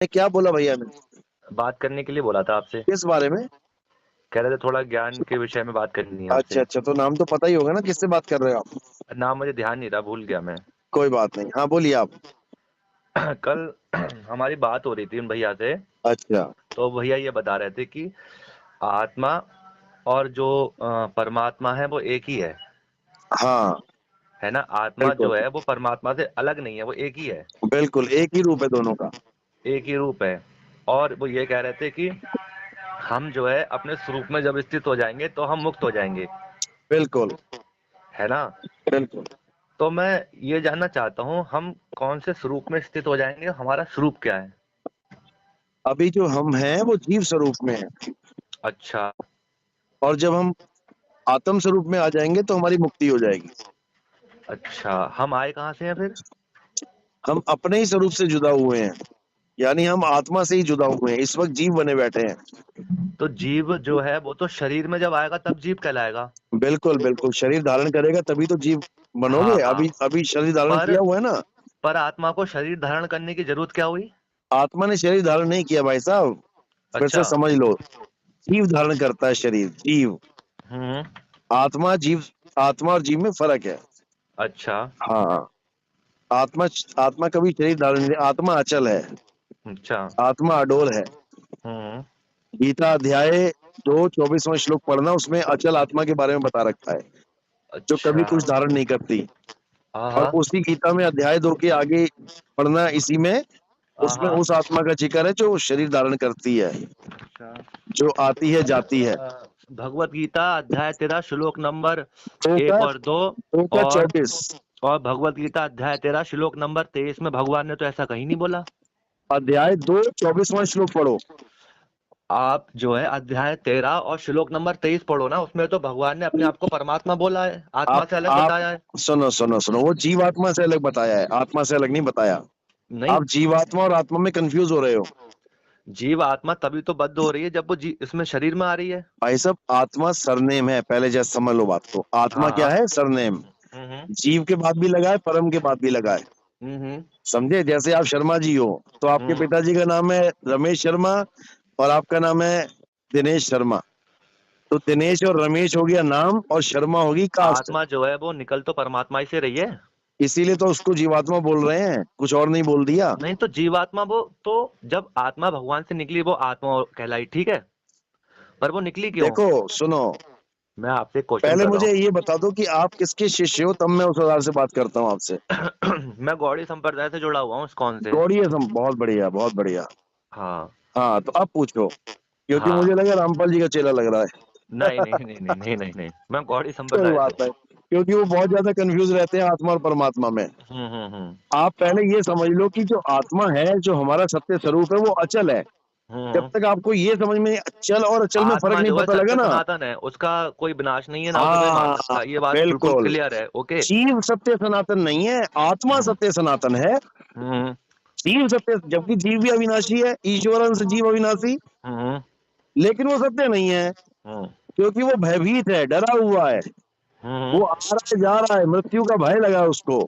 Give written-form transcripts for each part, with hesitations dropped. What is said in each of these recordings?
क्या बोला भैया ने? बात करने के लिए बोला था आपसे। किस बारे में? कह रहे थे थोड़ा ज्ञान के विषय में बात करनी है अच्छा आपसे। अच्छा, तो नाम तो पता ही होगा ना, किससे बात कर रहे हो आप? नाम मुझे ध्यान नहीं रहा, भूल गया मैं। कोई बात नहीं, हाँ बोलिए आप। कल हमारी बात हो रही थी उन भैया से, अच्छा। तो भैया ये बता रहे थे कि आत्मा और जो परमात्मा है वो एक ही हाँ। है ना। आत्मा बिल्कुल। जो है वो परमात्मा से अलग नहीं है, वो एक ही है, बिल्कुल एक ही रूप है दोनों का। एक ही रूप है। और वो ये कह रहे थे कि हम जो है अपने स्वरूप में जब स्थित हो जाएंगे तो हम मुक्त हो जाएंगे, बिल्कुल। है ना। बिल्कुल। तो मैं ये जानना चाहता हूँ, हम कौन से स्वरूप में स्थित हो जाएंगे, हमारा स्वरूप क्या है? अभी जो हम हैं वो जीव स्वरूप में है, अच्छा। और जब हम आत्म स्वरूप में आ जाएंगे तो हमारी मुक्ति हो जाएगी। अच्छा, हम आए कहाँ से हैं फिर? हम अपने ही स्वरूप से जुदा हुए हैं, यानी हम आत्मा से ही जुदा हुए हैं, इस वक्त जीव बने बैठे हैं। तो जीव जो है वो तो शरीर में जब आएगा तब जीव कहलाएगा। बिल्कुल बिल्कुल, शरीर धारण करेगा तभी तो जीव हाँ बनोगे। हाँ। अभी अभी शरीर धारण पर किया हुआ है ना। पर आत्मा को शरीर धारण करने की जरूरत क्या हुई? आत्मा ने शरीर धारण नहीं किया भाई साहब, फिर अच्छा। से समझ लो। जीव धारण करता है शरीर, जीव। हम्म। आत्मा जीव, आत्मा और जीव में फर्क है। अच्छा। हाँ। आत्मा, आत्मा कभी शरीर धारण नहीं, आत्मा अचल है, अच्छा। आत्मा अडोल है। हम्म। गीता अध्याय 2 24वां श्लोक पढ़ना, उसमें अचल आत्मा के बारे में बता रखा है, जो कभी अच्छा। कुछ धारण नहीं करती। हाँ और हाँ। उसी गीता में अध्याय 2 के आगे पढ़ना, इसी में, हाँ उसमें हाँ। उस आत्मा का जिक्र है जो शरीर धारण करती है, अच्छा। जो आती है जाती है। भगवत गीता अध्याय 13 श्लोक नंबर दो का 1 और 2। दो का और 24 और भगवत गीता अध्याय 13 श्लोक नंबर 23 में भगवान ने तो ऐसा कहीं नहीं बोला। अध्याय 2 24वां श्लोक पढ़ो। आप जो है अध्याय 13 और श्लोक नंबर 23 पढ़ो ना, उसमें तो भगवान ने अपने आप को परमात्मा बोला है, आत्मा से अलग आप बताया है। सुनो सुनो सुनो, वो जीवात्मा से अलग बताया है, आत्मा से अलग नहीं बताया। नहीं। आप जीवात्मा और आत्मा में कंफ्यूज हो रहे हो। जीव आत्मा तभी तो बद्ध हो रही है जब वो इसमें शरीर में आ रही है। भाई साहब, आत्मा सरनेम है, पहले जैसे समझ लो बात को। आत्मा हाँ क्या हाँ। है? सरनेम। हम्म। जीव के बाद भी लगा है, परम के बाद भी लगा है। हम्म। समझे? जैसे आप शर्मा जी हो, तो आपके हम्म। पिताजी का नाम है रमेश शर्मा, और आपका नाम है दिनेश शर्मा। तो दिनेश और रमेश हो गया नाम, और शर्मा होगी कास्ट। आत्मा जो है वो निकल तो परमात्मा ही से रही है। इसीलिए तो उसको जीवात्मा बोल रहे हैं, कुछ और नहीं बोल दिया। नहीं तो जीवात्मा वो तो, जब आत्मा भगवान से निकली वो आत्मा कहलाई, ठीक है, पर वो निकली क्यों? देखो सुनो, मैं आपसे क्वेश्चन पहले कर मुझे रहा ये बता दो कि आप किसके शिष्य हो, तब मैं उस आधार से बात करता हूँ आपसे। हूँ। मैं गौड़ी संप्रदाय से जुड़ा हुआ हूँ, इस्कॉन से। गौड़ीयज्म, बहुत बढ़िया बहुत बढ़िया। हाँ। हाँ तो आप पूछो, क्योंकि हाँ। मुझे लगा रामपाल जी का चेला लग रहा है। नहीं नहीं नहीं नहीं नहीं नहीं नहीं, मैं गौड़ी कोई संप्रदाय से बात नहीं, क्योंकि वो बहुत ज्यादा कंफ्यूज रहते हैं आत्मा और परमात्मा में। हूँ। आप पहले ये समझ लो कि जो आत्मा है, जो हमारा सत्य स्वरूप है, वो अचल है। जब हम्म। तक आपको ये समझ में, अचल और अचल में फर्क आत्मा नहीं जो है पता लगा सत्य ना। सनातन है, उसका कोई विनाश नहीं है, ना उसे कोई मार हाँ सकता, ये बात बिल्कुल बिल्कुल। क्लियर है। ओके। जीव सत्य सनातन नहीं है, आत्मा हम्म। सत्य सनातन है। हम्म। जीव सत्य, जबकि जीव भी अविनाशी है, ईश्वर अंश जीव अविनाशी, हम्म। लेकिन वो सत्य नहीं है, हम्म। क्योंकि वो भयभीत है, डरा हुआ है। हम्म। वो आ रहा है जा रहा है, मृत्यु का भय लगा है उसको।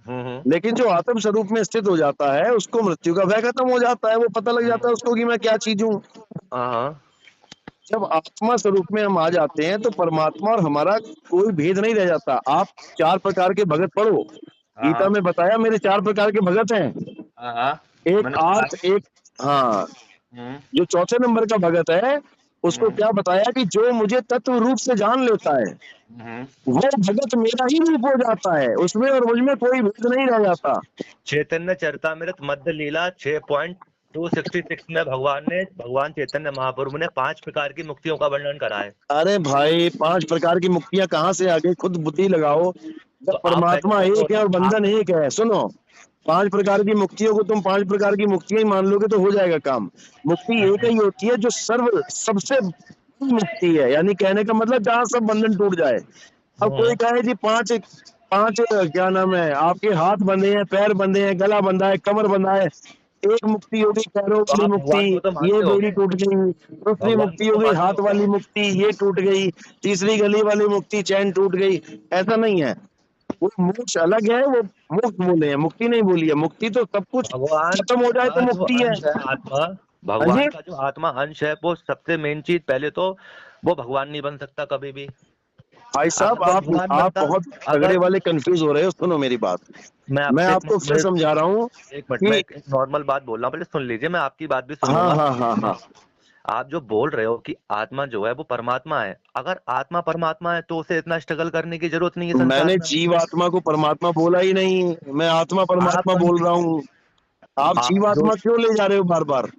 हम्म। लेकिन जो आत्म स्वरूप में स्थित हो जाता है, उसको मृत्यु का भय खत्म हो जाता है, वो पता लग जाता है उसको कि मैं क्या चीज हूँ। हाँ। जब आत्मा स्वरूप में हम आ जाते हैं तो परमात्मा और हमारा कोई भेद नहीं रह जाता। आप 4 प्रकार के भगत पढ़ो, गीता हाँ। में बताया मेरे 4 प्रकार के भगत हैं। हाँ। एक मैंने सुना आर्थ, एक, हाँ, है। जो चौथे नंबर का भगत है, उसको हम्म। क्या बताया कि जो मुझे तत्व रूप से जान लेता है, हम्म। वो भगत मेरा ही रूप हो जाता है, उसमें और मुझ में कोई भेद नहीं रह जाता। चैतन्य चरितामृत मध्य लीला 6.266 में भगवान चैतन्य महाप्रभु ने 5 प्रकार की मुक्तियों का वर्णन करा है। अरे भाई, 5 प्रकार की मुक्तियां कहाँ से आ गई? खुद बुद्धि लगाओ। जब तो आप पहले परमात्मा देखो एक है ना और बंधन एक है, सुनो, 5 प्रकार की मुक्तियों को तुम 5 प्रकार की मुक्तियां ही मान लोगे तो हो जाएगा काम। मुक्ति एक ही होती है जो सबसे बड़ी मुक्ति है, यानी कहने का मतलब जहाँ सब बंधन टूट जाए। अब कोई हम्म। कहे जी पांच पांच क्या नाम है, आपके हाथ बंधे हैं, पैर बंधे हैं, गला बंधा है, कमर बंधा है, एक मुक्ति हो गई पैरों तो वाली आप मुक्ति, भगवान को तो ये मानते बेड़ी होगे, टूट गई। दूसरी भगवान को मुक्ति हो तो गई मानते हाथ होगे। वाली मुक्ति, ये टूट गई। तीसरी गली वाली मुक्ति, चैन टूट गई। ऐसा नहीं है। वो मोक्ष अलग है, वो मुक्त बोले हैं, मुक्ति नहीं बोली है। मुक्ति तो सब कुछ भगवान खत्म हो जाए तो का जो मुक्ति है। अंश है आत्मा, हाँ भगवान जी। का जो आत्मा अंश है, वो सबसे मेन चीज पहले तो वो भगवान नहीं बन सकता कभी भी। भाई अगर साहब वो आप भगवान आप बनता, बहुत झगड़े अगर वाले कंफ्यूज हो रहे हो। सुनो मेरी बात, मैं मैं आपसे आपको फिर समझा रहा हूँ एक मिनट, मैं कि एक नॉर्मल बात बोल रहा हूँ, पहले सुन लीजिए, मैं आपकी बात भी हाँ सुनूंगा। हाँ हाँ हाँ। आप जो बोल रहे हो कि आत्मा जो है वो परमात्मा है, अगर आत्मा परमात्मा है तो उसे इतना स्ट्रगल करने की जरूरत नहीं है संसार मैंने में। जीव आत्मा को परमात्मा बोला ही नहीं, मैं आत्मा आप परमात्मा बोल रहा हूँ। आप आप जीव जो आत्मा क्यों ले जा रहे हो बार बार?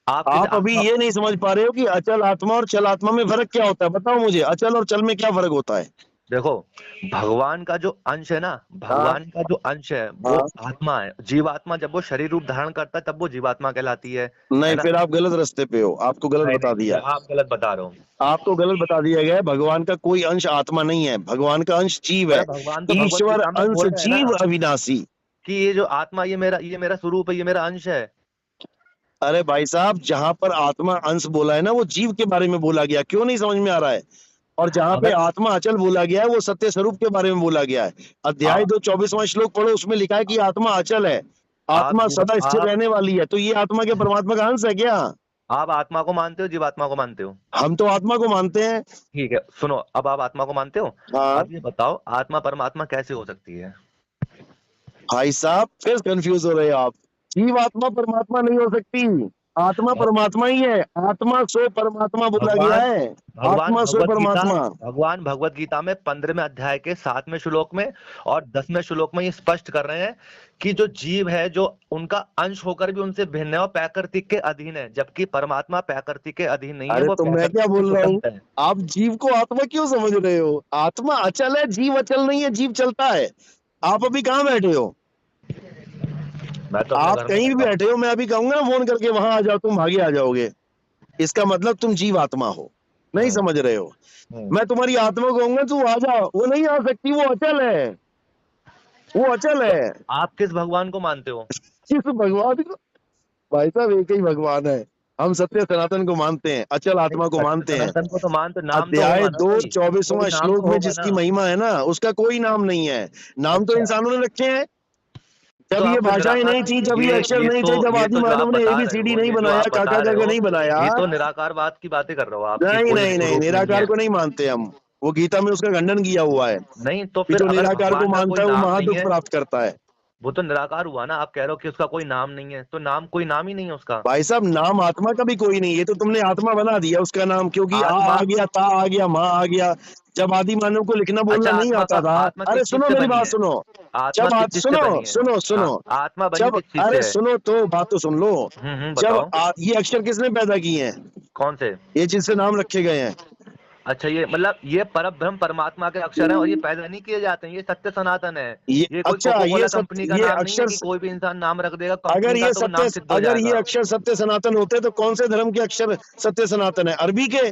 आप किस आप अभी आत्मा, ये नहीं समझ पा रहे हो कि अचल आत्मा और चल आत्मा में फर्क क्या होता है। बताओ मुझे, अचल और चल में क्या फर्क होता है? देखो, भगवान का जो अंश है ना, हाँ भगवान का जो अंश है वो हाँ। आत्मा है। जीवात्मा जब वो शरीर रूप धारण करता है तब वो जीवात्मा कहलाती है नहीं, ना। फिर आप गलत रास्ते पे हो, आपको गलत नहीं बता नहीं, दिया। आप गलत बता रहे हो। आपको गलत बता दिया गया है। भगवान का कोई अंश आत्मा नहीं है, भगवान का अंश जीव अरे है। भगवान तो भगवत ईश्वर गीता में अंश बोल रहे हैं ना जीव अविनाशी। कि ये जो आत्मा, ये मेरा स्वरूप है, ये मेरा अंश है। अरे भाई साहब, जहां पर आत्मा अंश बोला है ना, वो जीव के बारे में बोला गया, क्यों नहीं समझ में आ रहा है? और जहां पे अगर आत्मा अचल बोला गया है, वो सत्य स्वरूप के बारे में बोला गया है। अध्याय आप 2 24वां श्लोक पढ़ो, उसमें लिखा है कि आत्मा अचल है, आप आत्मा जीव सदा स्थिर आप रहने वाली है। तो ये आत्मा के परमात्मा का अंश है क्या? आप आत्मा को मानते हो, जीवात्मा को मानते हो? हम तो आत्मा को मानते हैं। ठीक है, सुनो, अब आप आत्मा को मानते हो। हाँ अब ये बताओ, आत्मा परमात्मा कैसे हो सकती है? भाई साहब, फिर कंफ्यूज हो रहे हो आप। जीव आत्मा परमात्मा नहीं हो सकती, आत्मा परमात्मा ही है। आत्मा सो परमात्मा बोला गया भगवान है। भगवान आत्मा सो भगवत गीता परमात्मा। भगवान भगवत गीता में 15वें अध्याय के 7वें श्लोक में और 10वें श्लोक में ये स्पष्ट कर रहे हैं कि जो जीव है, जो उनका अंश होकर भी उनसे भिन्न है और प्राकृतिक के अधीन है, जबकि परमात्मा प्राकृतिक के अधीन नहीं है, अरे वो तो मैं क्या प्राकृतिक से बोल रहा हूँ? स्वतंत्र है। आप जीव को आत्मा क्यों समझ रहे हो? आत्मा अचल है, जीव अचल नहीं है, जीव चलता है। आप अभी कहाँ बैठे हो? मैं तो अपने आप घर में कहीं भी बैठा हूँ। बैठे हो, मैं अभी कहूंगा ना फोन करके, वहां आ जाओ, तुम भागे आ जाओगे। इसका मतलब तुम जीव आत्मा हो, नहीं हम्म, समझ रहे हो? हम्म। मैं तुम्हारी आत्मा को कहूंगा तू आ जा, वो नहीं आ सकती, वो अचल है, वो अचल तो है। आप किस भगवान को मानते हो? किस भगवान को? भाई साहब, एक ही भगवान है। हम सत्य सनातन को मानते हैं, अचल नहीं, आत्मा को सत्य मानते हैं। सनातन को तो मानते, नाम तो अध्याय होगा ना, 2 कोई 24वां नाम श्लोक तो में होगा ना। जिसकी महिमा है ना, उसका कोई नाम नहीं है। नाम तो अच्छा, इंसानों ने रखे हैं। तो जब ये आप फिर भाषाएं निराकार, नहीं थी, जब ये अक्षर नहीं थे, जब ये आदि तो जो आप मानव ने बता रहे एबीसीडी हो, नहीं ये जो बनाया, आप बता काका रहे काका हो, नहीं बनाया। ये तो निराकारवाद की बातें कर रहे हो आप, कि नहीं कोई नहीं नहीं, स्वरूप नहीं निराकार है। को नहीं मानते हम। वो गीता में उसका खंडन किया हुआ है नहीं तो कि फिर जो अगर निराकार को भगवान का मानता कोई है वो नाम नहीं महादुख है, प्राप्त करता है। वो तो निराकार हुआ ना। आप कह रहे हो कि उसका कोई नाम नहीं है, तो नाम, कोई नाम ही नहीं है उसका। भाई साहब, नाम आत्मा का भी कोई नहीं है, तो तुमने आत्मा बना दिया उसका नाम, क्योंकि आ आत्मा, गया, ता आ गया, माँ आ गया। जब आदि मानव को लिखना बोलना अच्छा, नहीं आता था। आत्मा अरे किस चीज सुनो से मेरी बनी बात है? सुनो। आत्मा किस चीज से सुनो बनी है? सुनो सुनो। आत्मा बनी जब किस चीज अरे से है? सुनो तो बात तो सुन लो। जब बताओ। ये अक्षर किसने पैदा किए हैं? कौन से? ये जिनसे नाम रखे गए हैं। अच्छा, ये मतलब ये परब्रह्म परमात्मा के अक्षर हैं और ये पैदा नहीं किए जाते हैं, ये सत्य सनातन है। ये ये कोई अच्छा, कोको ये कोला कंपनी सत्य, का ये नाम नहीं है अक्षर, कि कोई भी इंसान नाम रख देगा, कंपनी का तो वो नाम सिद्ध हो अगर ये जाएगा। अक्षर सत्य सनातन होते तो कौन से धर्म के अक्षर सत्य सनातन है? अरबी के,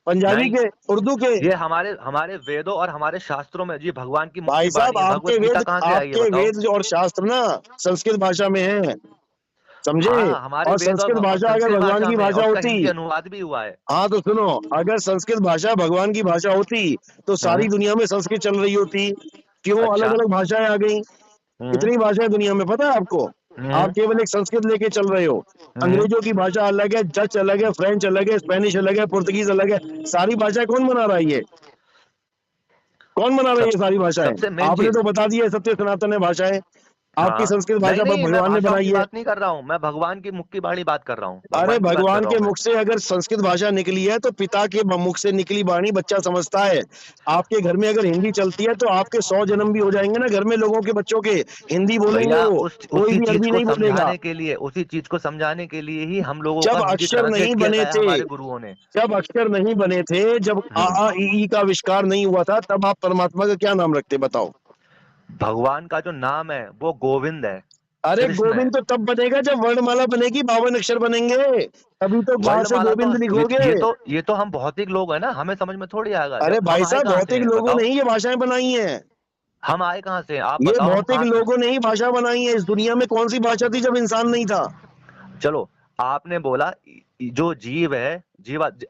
पंजाबी नहीं, के, उर्दू के? ये हमारे हमारे वेदों और हमारे शास्त्रों में, ये भगवान की मुक्ति भाई साहब, वाणी है। भगवत गीता कहाँ से आई है आपके बताओ? वेद और शास्त्र ना संस्कृत भाषा में है, समझे? हाँ, हमारे और वेद संस्कृत और भाषा अगर संस्कृत भगवान भाषा की में, और भाषा उसका होती, हिंदी अनुवाद भी हुआ है। हाँ तो सुनो, अगर संस्कृत भाषा भगवान की भाषा होती तो सारी हम्म। दुनिया में संस्कृत चल रही होती। क्यों अलग अच्छा। अलग भाषाएं आ गई? हम्म। कितनी भाषाएं दुनिया में, पता है आपको? आप हम्म। केवल एक संस्कृत लेके चल रहे हो। हम्म। अंग्रेजों की भाषा अलग है, डच अलग है, फ्रेंच अलग है, स्पेनिश अलग है, पुर्तगीज अलग है। सारी भाषाएं कौन बना रहा है ये? कौन बना रहा है सब ये सारी भाषाएं? सबसे मेन आपने चीज। तो बता दिया सत्य सनातन है भाषाएं। आपकी हाँ, संस्कृत नहीं भाषा पर नहीं, मैं भगवान ने भाषाओं बनाई की है। बात नहीं कर रहा हूँ, मैं भगवान की मुक्ति वाणी बात कर रहा हूँ, अरे भगवान की बात कर भगवान रहा के हूँ मैं। मुख से अगर संस्कृत भाषा निकली है तो पिता के मुख से निकली वाणी बच्चा समझता है। आपके घर में अगर हिंदी चलती है तो आपके 100 जन्म भी हो जाएंगे ना घर में लोगों के बच्चों के, हिंदी बोलेंगे भैया, वो, उस कोई उसी भी चीज अरबी को नहीं बोलेगा। समझाने के लिए, उसी चीज को समझाने के लिए ही हम लोगों का जब हिंदी अक्षर ट्रांसलेट नहीं किया बने गया थे, हमारे गुरुओं ने। जब अक्षर नहीं बने थे, जब आ हम्म। आ ई का आविष्कार नहीं हुआ था, तब आप परमात्मा का क्या नाम रखते बताओ? भगवान का जो नाम है वो गोविंद है, अरे कृष्ण है। गोविंद तो तब बनेगा जब वर्णमाला बनेगी, 52 अक्षर बनेंगे, तभी तो वहां से वर्णमाला तो गोविंद लिखोगे। ये तो हम भौतिक लोग हैं ना, हमें समझ में थोड़ी आएगा। अरे जब हम भाई आए साहब, कहाँ से भौतिक हैं लोगों बताओ? ने ही ये भाषाएं बनाई हैं। हम आए कहाँ से हैं आप ये बताओ, हम भौतिक कहाँ से? लोगों ने ही भाषा बनाई है। इस दुनिया में कौन सी भाषा थी जब इंसान नहीं था? चलो, आपने बोला जो जीव है,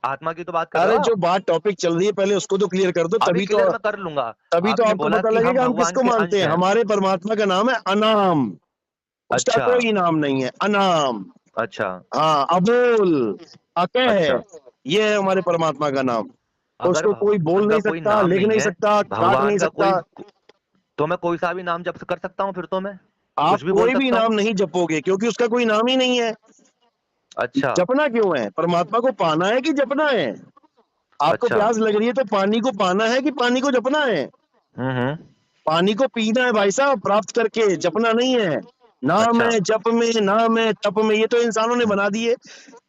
आत्मा की तो बात कर रहे अरे हो जो आप? बात टॉपिक चल रही है पहले उसको तो क्लियर कर दो, अभी तभी क्लियर मैं कर लूंगा। तो आपने आपको बोला पता कि हम लगेगा हम भगवान किसको के मानते अंश हैं। हैं। हमारे परमात्मा का नाम है अनाम, उसका अच्छा, कोई नाम नहीं है, अनाम। अच्छा, हाँ, अबोल, अकह, अच्छा। ये है हमारे परमात्मा का नाम। अगर उसको कोई बोल भगवान का नहीं कोई सकता, नाम लिख नहीं नहीं है, सकता, काट नहीं भगवान का सकता। तो मैं कोई सा भी नाम जप कर सकता हूँ फिर तो मैं? आप कुछ भी बोल कोई भी सकता हूँ? नाम नहीं जपोगे क्योंकि उसका कोई नाम ही नहीं है। अच्छा, जपना क्यों है? परमात्मा को पाना है कि जपना है? आपको अच्छा। प्यास लग रही है तो पानी को पाना है कि पानी को जपना है? हम्म। पानी को पीना है भाई साहब, प्राप्त करके, जपना नहीं है। नाम अच्छा। है जप में, नाम है तप में, ये तो इंसानों ने बना दिए।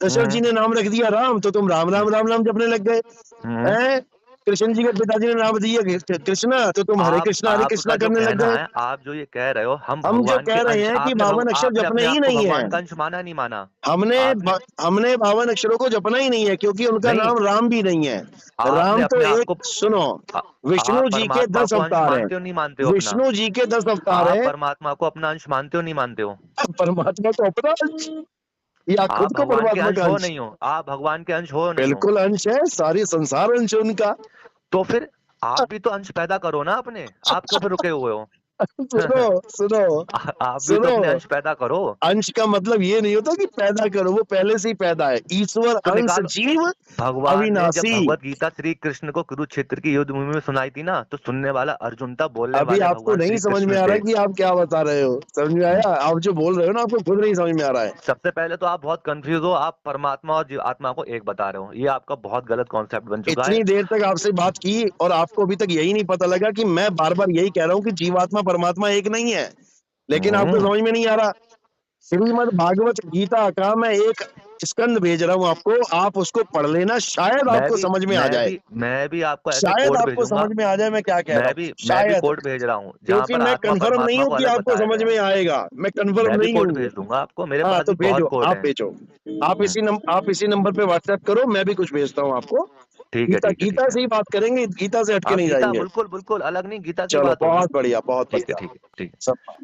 दशरथ जी हम्म। ने नाम रख दिया राम, तो तुम राम राम राम राम जपने लग गए हम्म। हैं। कृष्ण जी के पिताजी ने नाम दिया कृष्णा, तो तुम हरे आपका कृष्णा जो करने लग कहना गए। है, आप जो ये कह रहे हो, हम हम जो भगवान के कह रहे अंश, हैं कि बावन अक्षर आपने जपने अपने ही आप को नहीं है। भगवान का अंश माना नहीं माना? हमने आपने हमने 52 अक्षरों को जपना ही नहीं है क्योंकि उनका नहीं, नाम राम भी नहीं है। आपने राम तो अपने आप एक, को सुनो, आ- विष्णु आप जी के परमात्मा 10 को अंश अवतार हैं। मानते हो नहीं मानते हो अपना? विष्णु जी के 10 अवतार आप हैं। परमात्मा को अपना अंश मानते हो नहीं मानते हो? परमात्मा को अपना अंश, या आप खुद को भगवान के परमात्मा अंश का हो अंश? नहीं हो? आप भगवान के अंश हो नहीं हो? बिल्कुल अंश है, सारी संसार अंश है उनका। तो फिर आप भी तो अंश पैदा करो ना अपने, आप क्यों फिर रुके हुए हो? सुनो, सुनो, आप भी तो सुनो, अपने अंश पैदा करो। अंश का मतलब ये नहीं होता कि पैदा करो, वो पहले से ही पैदा है। ईश्वर, तो अंश, निकालो। जीव, भगवान ने जब अविनाशी। भगवत गीता श्री कृष्ण को कुरुक्षेत्र की युद्ध भूमि में सुनाई थी ना, तो सुनने वाला अर्जुन था, बोलने अभी वाले आपको भगवान नहीं श्री समझ में कृष्ण आ रहा थे। कि आप क्या बता रहे हो, समझ में आया? आप जो बोल रहे हो ना, आपको खुद नहीं समझ में आ रहा है। सबसे पहले तो आप बहुत कंफ्यूज हो, आप परमात्मा और आत्मा को एक बता रहे हो, ये आपका बहुत गलत कॉन्सेप्ट बन चुका है। इतनी देर तक आपसे बात की और आपको अभी तक यही नहीं पता लगा कि मैं बार बार यही कह रहा हूँ कि जीवात्मा परमात्मा एक नहीं है, लेकिन आपको हम्म। समझ में नहीं आ रहा। श्रीमद् भागवत गीता का मैं एक स्कंद भेज रहा हूँ आपको, आप उसको पढ़ लेना, शायद आपको समझ में आ जाए। मैं भी आपको ऐसे शायद कोड आपको भेजूंगा। समझ में आ जाए मैं क्या कह रहा हूँ, मैं भी शायद। कोड भेज रहा हूँ जहाँ क्योंकि पर मैं आत्मा कंफर्म नहीं परमात्मा हूँ को कि अलग आपको बताया समझ गया में है। आएगा, मैं कंफर्म मैं भी नहीं कोड हूँ। भेज दूंगा आपको, मेरे हाँ पास तो भी भेजो, बहुत कोड आप हैं। भेजो। हम्म। आप इसी नंबर पे व्हाट्सएप करो, मैं भी कुछ भेजता हूँ आपको। ठीक है, गीता, ठीक है, गीता ठीक है। से ही बात करेंगे, गीता से हटके हाँ, नहीं गीता जाएंगे। बिल्कुल बिल्कुल अलग नहीं, गीता की चलो, बात होगी। बहुत बढ़िया, बहुत ठीक है, बढ़िया। ठीक है, ठीक है। सब